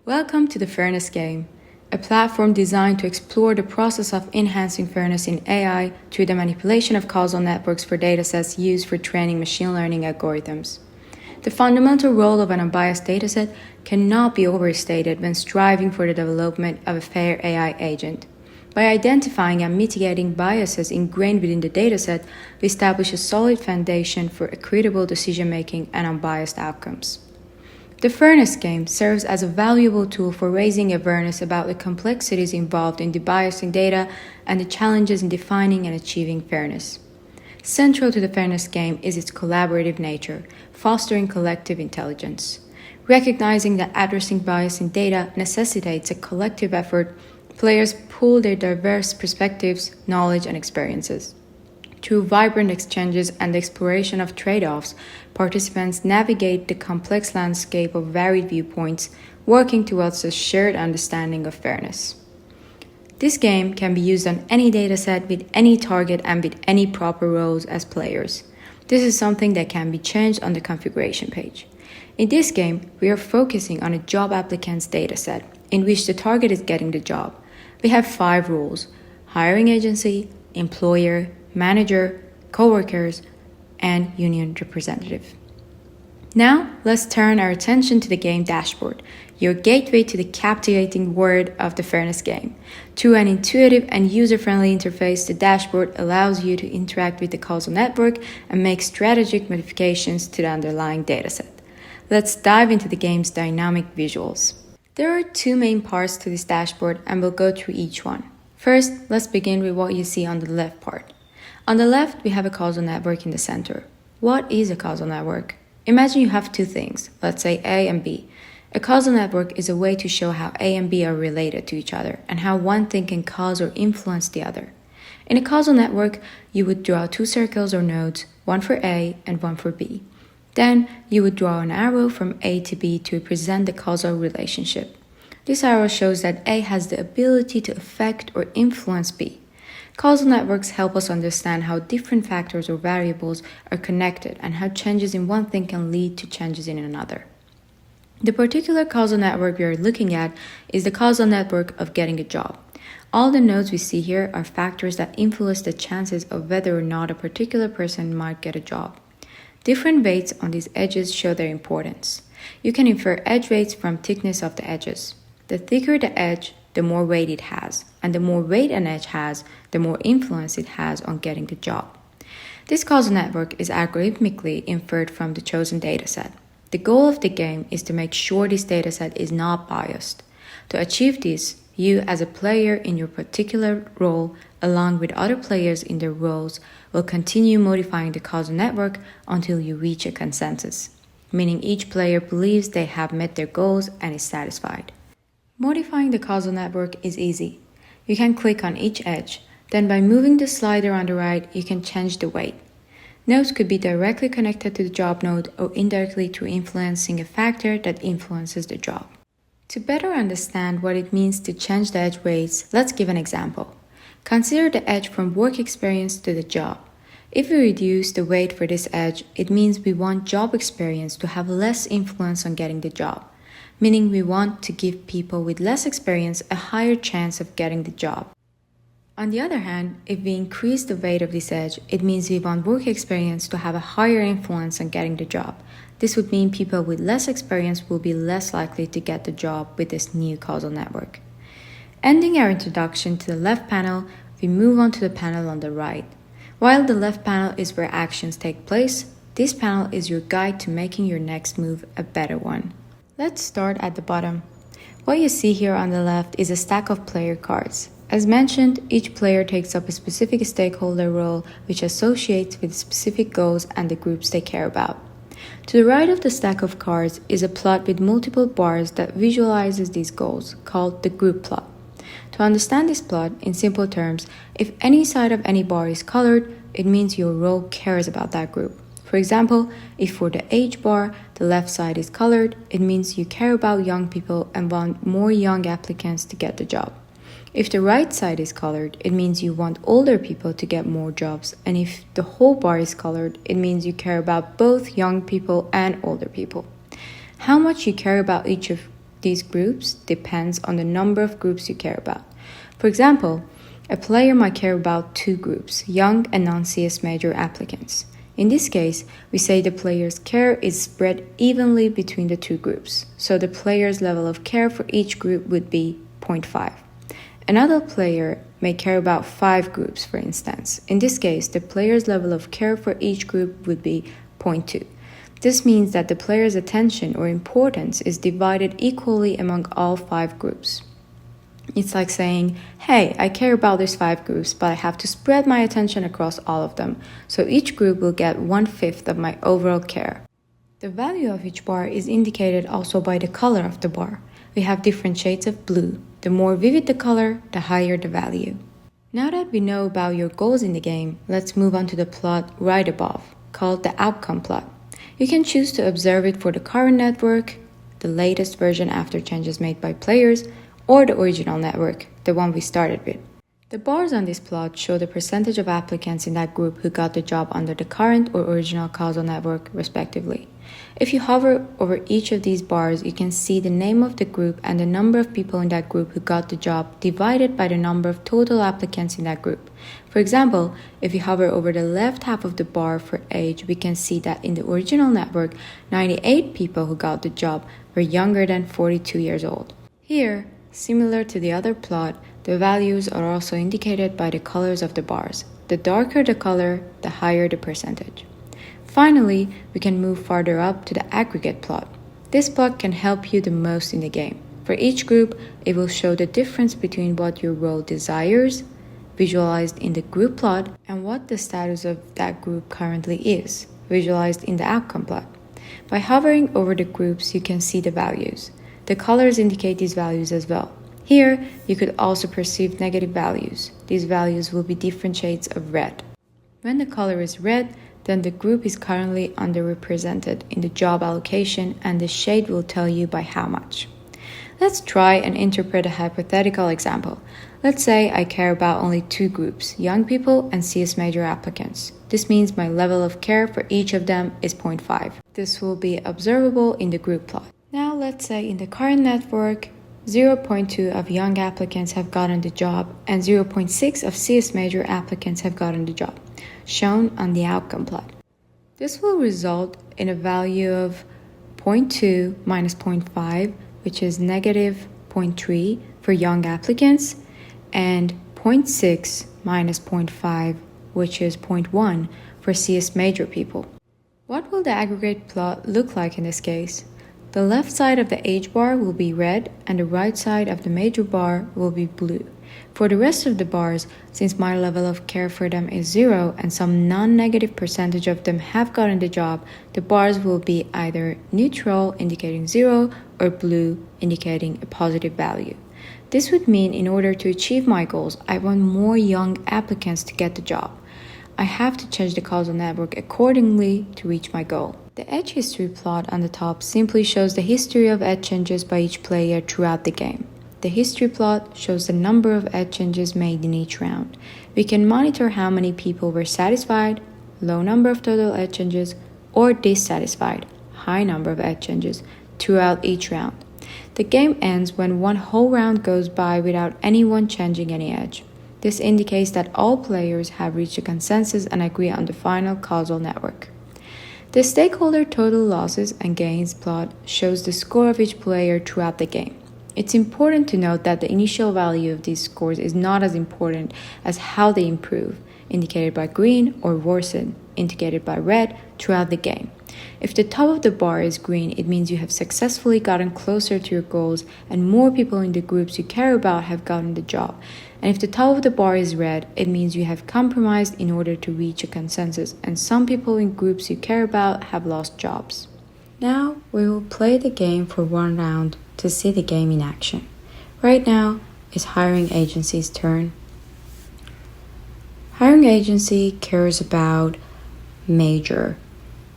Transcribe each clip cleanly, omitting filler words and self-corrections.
Welcome to the Fairness Game, a platform designed to explore the process of enhancing fairness in AI through the manipulation of causal networks for datasets used for training machine learning algorithms. The fundamental role of an unbiased dataset cannot be overstated when striving for the development of a fair AI agent. By identifying and mitigating biases ingrained within the dataset, we establish a solid foundation for equitable decision-making and unbiased outcomes. The Fairness Game serves as a valuable tool for raising awareness about the complexities involved in debiasing data and the challenges in defining and achieving fairness. Central to the Fairness Game is its collaborative nature, fostering collective intelligence. Recognizing that addressing bias in data necessitates a collective effort, players pool their diverse perspectives, knowledge, and experiences. Through vibrant exchanges and the exploration of trade-offs, participants navigate the complex landscape of varied viewpoints, working towards a shared understanding of fairness. This game can be used on any dataset with any target and with any proper roles as players. This is something that can be changed on the configuration page. In this game, we are focusing on a job applicant's dataset, in which the target is getting the job. We have 5 roles: hiring agency, employer, manager, co-workers, and union representative. Now, let's turn our attention to the game dashboard, your gateway to the captivating world of the Fairness Game. Through an intuitive and user-friendly interface, the dashboard allows you to interact with the causal network and make strategic modifications to the underlying dataset. Let's dive into the game's dynamic visuals. There are 2 main parts to this dashboard, and we'll go through each one. First, let's begin with what you see on the left part. On the left, we have a causal network in the center. What is a causal network? Imagine you have 2 things, let's say A and B. A causal network is a way to show how A and B are related to each other and how one thing can cause or influence the other. In a causal network, you would draw 2 circles or nodes, one for A and one for B. Then, you would draw an arrow from A to B to represent the causal relationship. This arrow shows that A has the ability to affect or influence B. Causal networks help us understand how different factors or variables are connected and how changes in one thing can lead to changes in another. The particular causal network we are looking at is the causal network of getting a job. All the nodes we see here are factors that influence the chances of whether or not a particular person might get a job. Different weights on these edges show their importance. You can infer edge weights from thickness of the edges. The thicker the edge, the more weight it has, and the more weight an edge has, the more influence it has on getting the job. This causal network is algorithmically inferred from the chosen dataset. The goal of the game is to make sure this dataset is not biased. To achieve this, you as a player in your particular role, along with other players in their roles, will continue modifying the causal network until you reach a consensus, meaning each player believes they have met their goals and is satisfied. Modifying the causal network is easy. You can click on each edge, then by moving the slider on the right, you can change the weight. Nodes could be directly connected to the job node or indirectly through influencing a factor that influences the job. To better understand what it means to change the edge weights, let's give an example. Consider the edge from work experience to the job. If we reduce the weight for this edge, it means we want job experience to have less influence on getting the job, meaning we want to give people with less experience a higher chance of getting the job. On the other hand, if we increase the weight of this edge, it means we want work experience to have a higher influence on getting the job. This would mean people with less experience will be less likely to get the job with this new causal network. Ending our introduction to the left panel, we move on to the panel on the right. While the left panel is where actions take place, this panel is your guide to making your next move a better one. Let's start at the bottom. What you see here on the left is a stack of player cards. As mentioned, each player takes up a specific stakeholder role which associates with specific goals and the groups they care about. To the right of the stack of cards is a plot with multiple bars that visualizes these goals, called the group plot. To understand this plot, in simple terms, if any side of any bar is colored, it means your role cares about that group. For example, if for the age bar, the left side is colored, it means you care about young people and want more young applicants to get the job. If the right side is colored, it means you want older people to get more jobs. And if the whole bar is colored, it means you care about both young people and older people. How much you care about each of these groups depends on the number of groups you care about. For example, a player might care about 2 groups, young and non-CS major applicants. In this case, we say the player's care is spread evenly between the 2 groups, so the player's level of care for each group would be 0.5. Another player may care about 5 groups, for instance. In this case, the player's level of care for each group would be 0.2. This means that the player's attention or importance is divided equally among all 5 groups. It's like saying, hey, I care about these 5 groups, but I have to spread my attention across all of them, so each group will get 1/5 of my overall care. The value of each bar is indicated also by the color of the bar. We have different shades of blue. The more vivid the color, the higher the value. Now that we know about your goals in the game, let's move on to the plot right above, called the outcome plot. You can choose to observe it for the current network, the latest version after changes made by players, or the original network, the one we started with. The bars on this plot show the percentage of applicants in that group who got the job under the current or original causal network, respectively. If you hover over each of these bars, you can see the name of the group and the number of people in that group who got the job divided by the number of total applicants in that group. For example, if you hover over the left half of the bar for age, we can see that in the original network, 98 people who got the job were younger than 42 years old. Here, similar to the other plot, the values are also indicated by the colors of the bars. The darker the color, the higher the percentage. Finally, we can move farther up to the aggregate plot. This plot can help you the most in the game. For each group, it will show the difference between what your role desires, visualized in the group plot, and what the status of that group currently is, visualized in the outcome plot. By hovering over the groups, you can see the values. The colors indicate these values as well. Here, you could also perceive negative values. These values will be different shades of red. When the color is red, then the group is currently underrepresented in the job allocation, and the shade will tell you by how much. Let's try and interpret a hypothetical example. Let's say I care about only 2 groups, young people and CS major applicants. This means my level of care for each of them is 0.5. This will be observable in the group plot. Now let's say in the current network, 0.2 of young applicants have gotten the job and 0.6 of CS major applicants have gotten the job, shown on the outcome plot. This will result in a value of 0.2 minus 0.5, which is negative 0.3 for young applicants, and 0.6 minus 0.5, which is 0.1 for CS major people. What will the aggregate plot look like in this case? The left side of the age bar will be red and the right side of the major bar will be blue. For the rest of the bars, since my level of care for them is 0 and some non-negative percentage of them have gotten the job, the bars will be either neutral, indicating 0, or blue, indicating a positive value. This would mean in order to achieve my goals, I want more young applicants to get the job. I have to change the causal network accordingly to reach my goal. The edge history plot on the top simply shows the history of edge changes by each player throughout the game. The history plot shows the number of edge changes made in each round. We can monitor how many people were satisfied, low number of total edge changes, or dissatisfied, high number of edge changes, throughout each round. The game ends when one whole round goes by without anyone changing any edge. This indicates that all players have reached a consensus and agree on the final causal network. The stakeholder total losses and gains plot shows the score of each player throughout the game. It's important to note that the initial value of these scores is not as important as how they improve, indicated by green, or worsen, indicated by red, throughout the game. If the top of the bar is green, it means you have successfully gotten closer to your goals and more people in the groups you care about have gotten the job. And if the top of the bar is red, it means you have compromised in order to reach a consensus and some people in groups you care about have lost jobs. Now we will play the game for one round to see the game in action. Right now, it's hiring agency's turn. Hiring agency cares about major,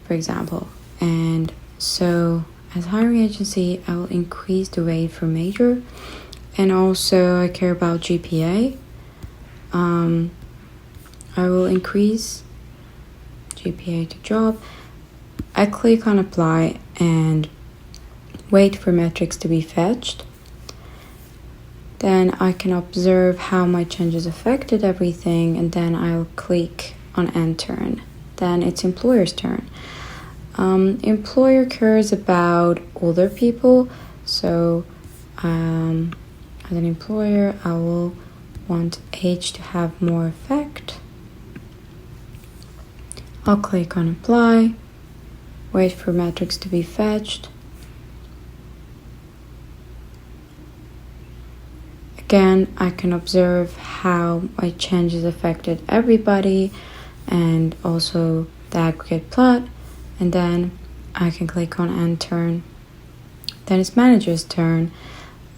for example. And so as hiring agency, I will increase the rate for major. And also I care about GPA. I will increase GPA to job. I click on apply and wait for metrics to be fetched. Then I can observe how my changes affected everything, and then I'll click on end turn. Then it's employer's turn. Employer cares about older people, so as an employer, I will want age to have more effect. I'll click on apply, wait for metrics to be fetched. Again, I can observe how my changes affected everybody and also the aggregate plot, and then I can click on end turn. Then it's manager's turn.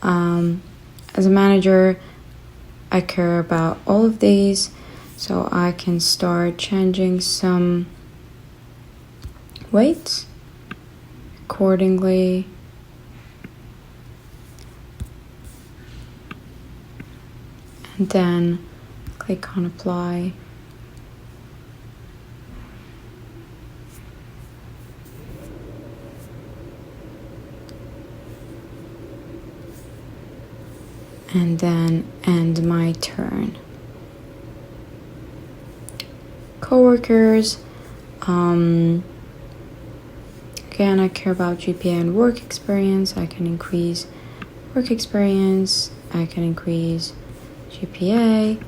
As a manager, I care about all of these, so I can start changing some weights accordingly. And then click on apply. And then end my turn. Coworkers, again, I care about GPA and work experience. I can increase work experience. I can increase GPA.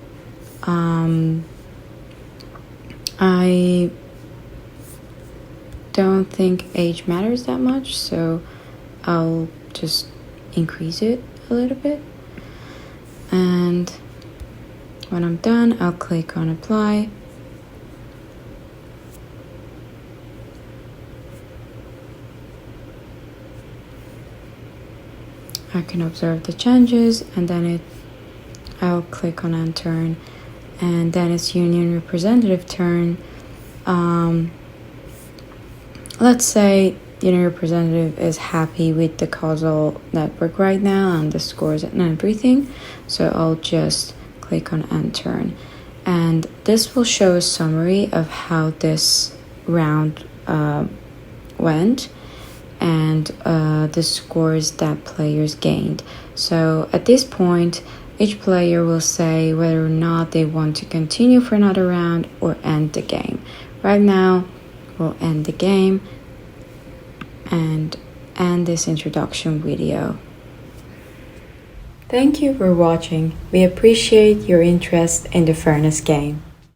I don't think age matters that much, so I'll just increase it a little bit. And when I'm done, I'll click on apply. I can observe the changes, and then I'll click on end turn, and then it's union representative turn. Let's say union representative is happy with the causal network right now and the scores and everything, so I'll just click on end turn, and this will show a summary of how this round went and the scores that players gained. So at this point, each player will say whether or not they want to continue for another round or end the game. Right now, we'll end the game and end this introduction video. Thank you for watching. We appreciate your interest in the fairness game.